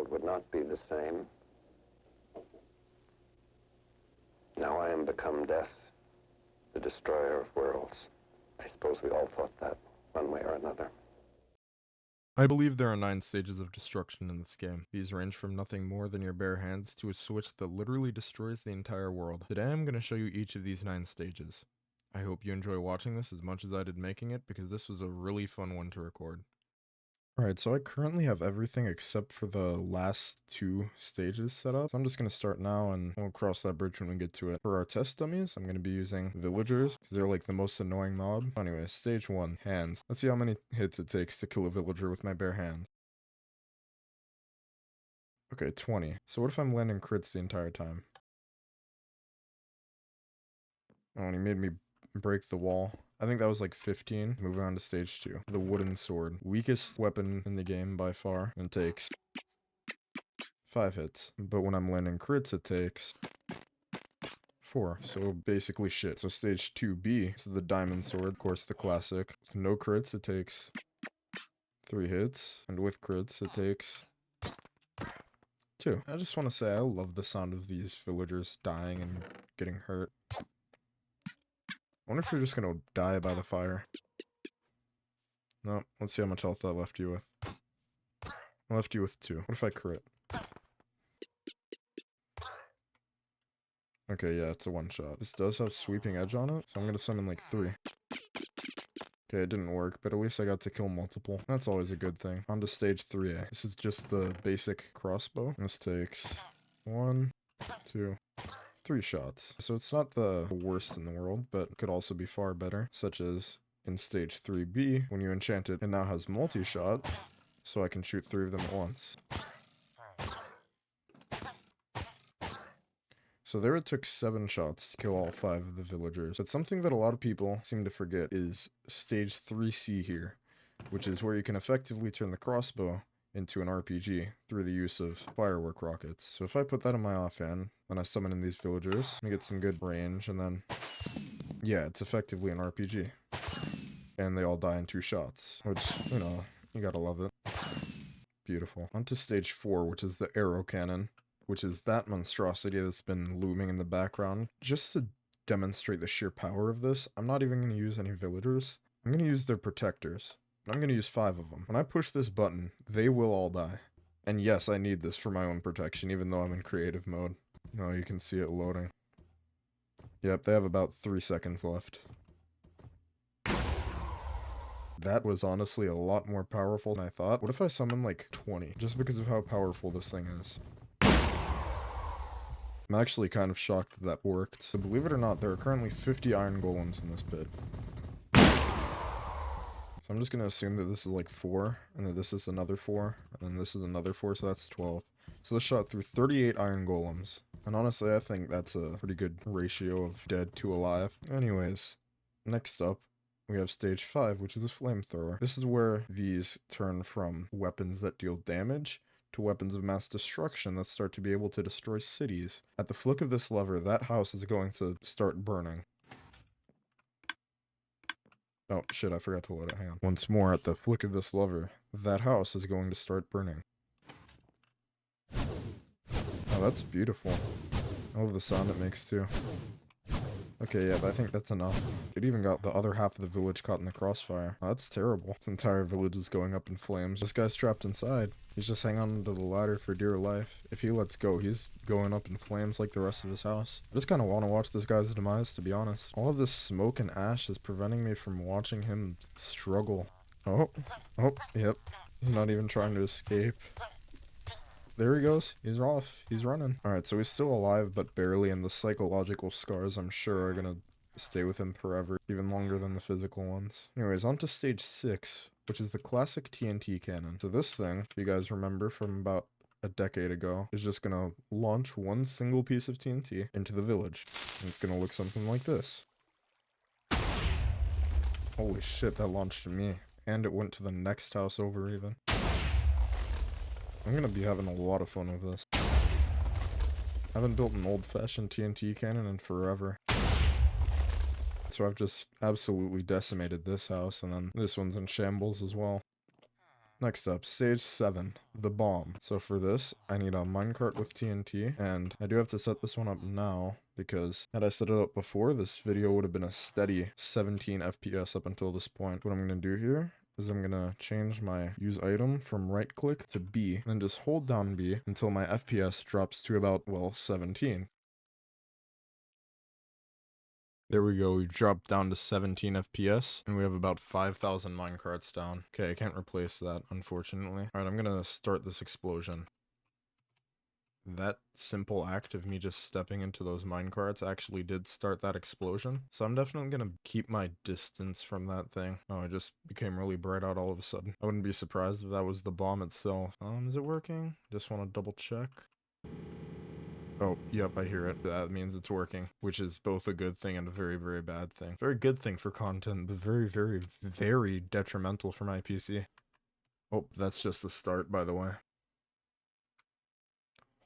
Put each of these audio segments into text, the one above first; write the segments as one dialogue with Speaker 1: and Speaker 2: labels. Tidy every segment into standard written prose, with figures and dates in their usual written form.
Speaker 1: world would not be the same. Now I am become death, the destroyer of worlds. I suppose we all thought that, one way or another.
Speaker 2: I believe there are 9 stages of destruction in this game. These range from nothing more than your bare hands to a switch that literally destroys the entire world. Today I'm going to show you each of these 9 stages. I hope you enjoy watching this as much as I did making it, because this was a really fun one to record. Alright, so I currently have everything except for the last 2 stages set up. So I'm just going to start now and we'll cross that bridge when we get to it. For our test dummies, I'm going to be using villagers because they're like the most annoying mob. Anyway, stage 1, hands. Let's see how many hits it takes to kill a villager with my bare hands. Okay, 20. So what if I'm landing crits the entire time? Oh, and he made me break the wall. I think that was like 15. Moving on to stage 2. The wooden sword. Weakest weapon in the game by far. And takes 5 hits. But when I'm landing crits, it takes 4. So basically shit. So stage 2B is the diamond sword. Of course, the classic. With no crits, it takes 3 hits. And with crits, it takes 2. I just want to say I love the sound of these villagers dying and getting hurt. I wonder if you're just gonna die by the fire. No, let's see how much health I left you with. I left you with 2. What if I crit? Okay, yeah, it's a one-shot. This does have sweeping edge on it, so I'm gonna summon like 3. Okay, it didn't work, but at least I got to kill multiple. That's always a good thing. On to stage 3A. This is just the basic crossbow. This takes 1, 2, 3 shots. So it's not the worst in the world, but could also be far better, such as in stage 3B, when you enchant it, it now has multi-shot, so I can shoot 3 of them at once. So there it took 7 shots to kill all 5 of the villagers. But something that a lot of people seem to forget is stage 3C here, which is where you can effectively turn the crossbow into an RPG through the use of firework rockets. So if I put that in my offhand, then I summon in these villagers, I get some good range, and then, yeah, it's effectively an RPG. And they all die in 2 shots, which, you know, you gotta love it. Beautiful. On to stage 4, which is the arrow cannon, which is that monstrosity that's been looming in the background. Just to demonstrate the sheer power of this, I'm not even going to use any villagers. I'm going to use their protectors. I'm going to use 5 of them. When I push this button, they will all die. And yes, I need this for my own protection, even though I'm in creative mode. Oh, you can see it loading. Yep, they have about 3 seconds left. That was honestly a lot more powerful than I thought. What if I summon like 20? Just because of how powerful this thing is. I'm actually kind of shocked that worked. So believe it or not, there are currently 50 iron golems in this pit. So I'm just going to assume that this is like 4, and that this is another 4, and then this is another 4, so that's 12. So this shot through 38 iron golems. And honestly, I think that's a pretty good ratio of dead to alive. Anyways, next up, we have stage 5, which is a flamethrower. This is where these turn from weapons that deal damage to weapons of mass destruction that start to be able to destroy cities. At the flick of this lever, that house is going to start burning. Oh shit, I forgot to load it, hang on. Once more, at the flick of this lever, that house is going to start burning. Oh, that's beautiful. I love the sound it makes too. Okay, yeah, but I think that's enough. It even got the other half of the village caught in the crossfire. Oh, that's terrible. This entire village is going up in flames. This guy's trapped inside. He's just hanging on to the ladder for dear life. If he lets go, he's going up in flames like the rest of his house. I just kind of want to watch this guy's demise, to be honest. All of this smoke and ash is preventing me from watching him struggle. Oh, yep. He's not even trying to escape. There he goes. He's off. He's running. Alright, so he's still alive, but barely, and the psychological scars, I'm sure, are gonna stay with him forever, even longer than the physical ones. Anyways, on to stage 6, which is the classic TNT cannon. So this thing, if you guys remember from about a decade ago, is just gonna launch one single piece of TNT into the village. And it's gonna look something like this. Holy shit, that launched me. And it went to the next house over even. I'm gonna be having a lot of fun with this. I haven't built an old-fashioned TNT cannon in forever. So I've just absolutely decimated this house, and then this one's in shambles as well. Next up, stage 7, the bomb. So for this, I need a minecart with TNT, and I do have to set this one up now, because had I set it up before, this video would have been a steady 17 FPS up until this point. What I'm going to do here is I'm going to change my use item from right click to B, and then just hold down B until my FPS drops to about, well, 17. There we go, we dropped down to 17 FPS, and we have about 5,000 minecarts down. Okay, I can't replace that, unfortunately. Alright, I'm gonna start this explosion. That simple act of me just stepping into those minecarts actually did start that explosion, so I'm definitely gonna keep my distance from that thing. Oh, it just became really bright out all of a sudden. I wouldn't be surprised if that was the bomb itself. Is it working? Just want to double check. Oh, yep, I hear it. That means it's working, which is both a good thing and a very, very bad thing. Very good thing for content, but very, very, very detrimental for my PC. Oh, that's just the start, by the way.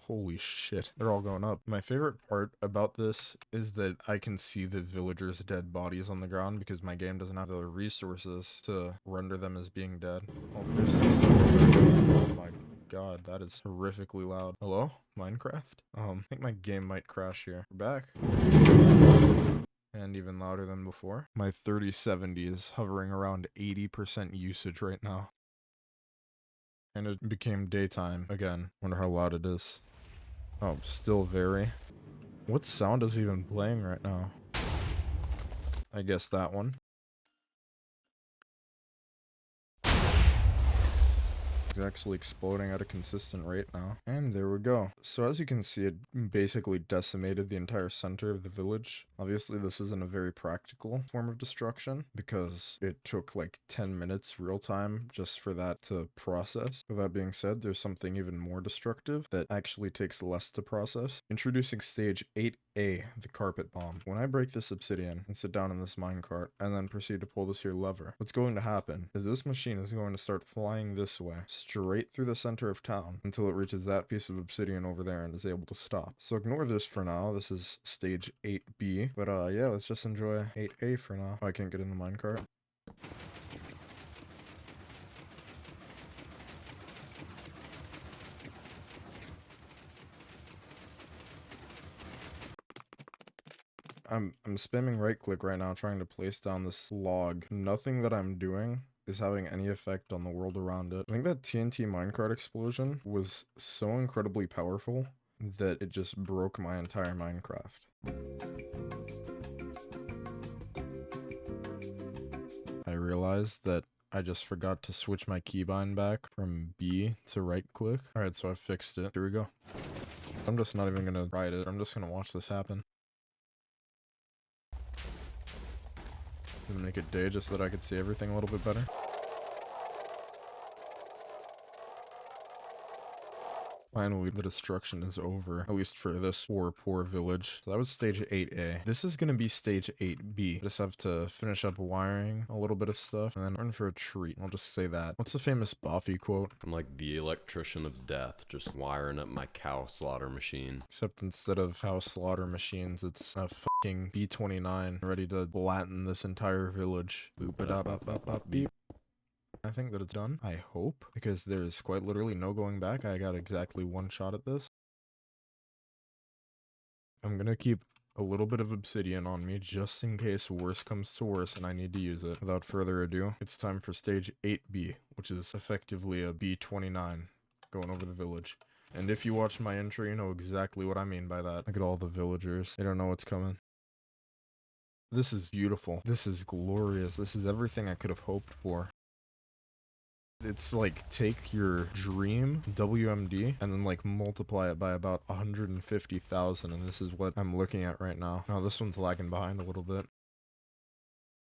Speaker 2: Holy shit, they're all going up. My favorite part about this is that I can see the villagers' dead bodies on the ground because my game doesn't have the resources to render them as being dead. Oh, there's still some. Oh my god, that is horrifically loud. Hello? Minecraft? I think my game might crash here. We're back. And even louder than before. My 3070 is hovering around 80% usage right now. And it became daytime again. Wonder how loud it is. Oh, still very. What sound is even playing right now? I guess that one. It's actually exploding at a consistent rate now. And there we go. So as you can see, it basically decimated the entire center of the village. Obviously, this isn't a very practical form of destruction because it took like 10 minutes real time just for that to process. With that being said, there's something even more destructive that actually takes less to process. Introducing stage 8A, the carpet bomb. When I break this obsidian and sit down in this minecart and then proceed to pull this here lever, what's going to happen is this machine is going to start flying this way, straight through the center of town until it reaches that piece of obsidian over there and is able to stop. So ignore this for now. This is stage 8B. But yeah, let's just enjoy 8A for now. Oh, I can't get in the minecart. I'm spamming right click right now trying to place down this log. Nothing that I'm doing is having any effect on the world around it. I think that TNT minecart explosion was so incredibly powerful that it just broke my entire Minecraft. I realized that I just forgot to switch my keybind back from B to right click. Alright, so I fixed it. Here we go. I'm just not even gonna write it. I'm just gonna watch this happen. Make it day just so that I could see everything a little bit better. Finally, the destruction is over, at least for this poor village. So that was stage 8A. This is going to be stage 8B. Just have to finish up wiring a little bit of stuff, and then run for a treat. I'll just say that. What's the famous Boffy quote?
Speaker 3: I'm like the electrician of death, just wiring up my cow slaughter machine.
Speaker 2: Except instead of cow slaughter machines, it's a fucking B-29 ready to flatten this entire village. Boop it up, beep. I think that it's done. I hope, because there's quite literally no going back. I got exactly one shot at this. I'm gonna keep a little bit of obsidian on me just in case worse comes to worse and I need to use it. Without further ado, it's time for stage 8B, which is effectively a B-29 going over the village. And if you watch my intro, you know exactly what I mean by that. Look at all the villagers. They don't know what's coming. This is beautiful. This is glorious. This is everything I could have hoped for. It's like take your dream WMD and then like multiply it by about 150,000, and this is what I'm looking at right now. Now this one's lagging behind a little bit.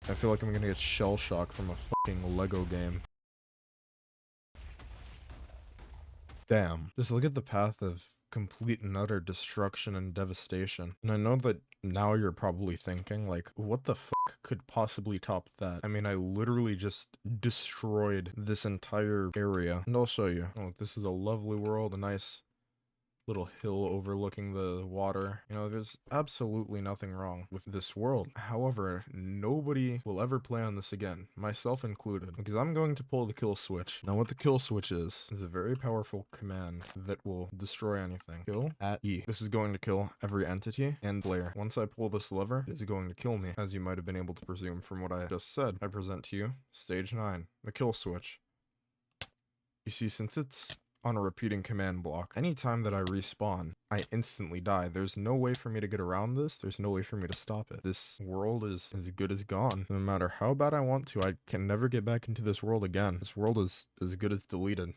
Speaker 2: I feel like I'm gonna get shell shock from a fucking Lego game. Damn. Just look at the path of complete and utter destruction and devastation. And I know that now you're probably thinking, like, what the fuck could possibly top that? I mean, I literally just destroyed this entire area. And I'll show you. Oh, this is a lovely world, a nice little hill overlooking the water. You know, there's absolutely nothing wrong with this world. However, nobody will ever play on this again, myself included, because I'm going to pull the kill switch. Now, what the kill switch is a very powerful command that will destroy anything. Kill at E. This is going to kill every entity and player. Once I pull this lever, it is going to kill me, as you might have been able to presume from what I just said. I present to you stage 9, the kill switch. You see, since it's on a repeating command block, anytime that I respawn, I instantly die. There's no way for me to get around this. There's no way for me to stop it. This world is as good as gone. No matter how bad I want to, I can never get back into this world again. This world is as good as deleted.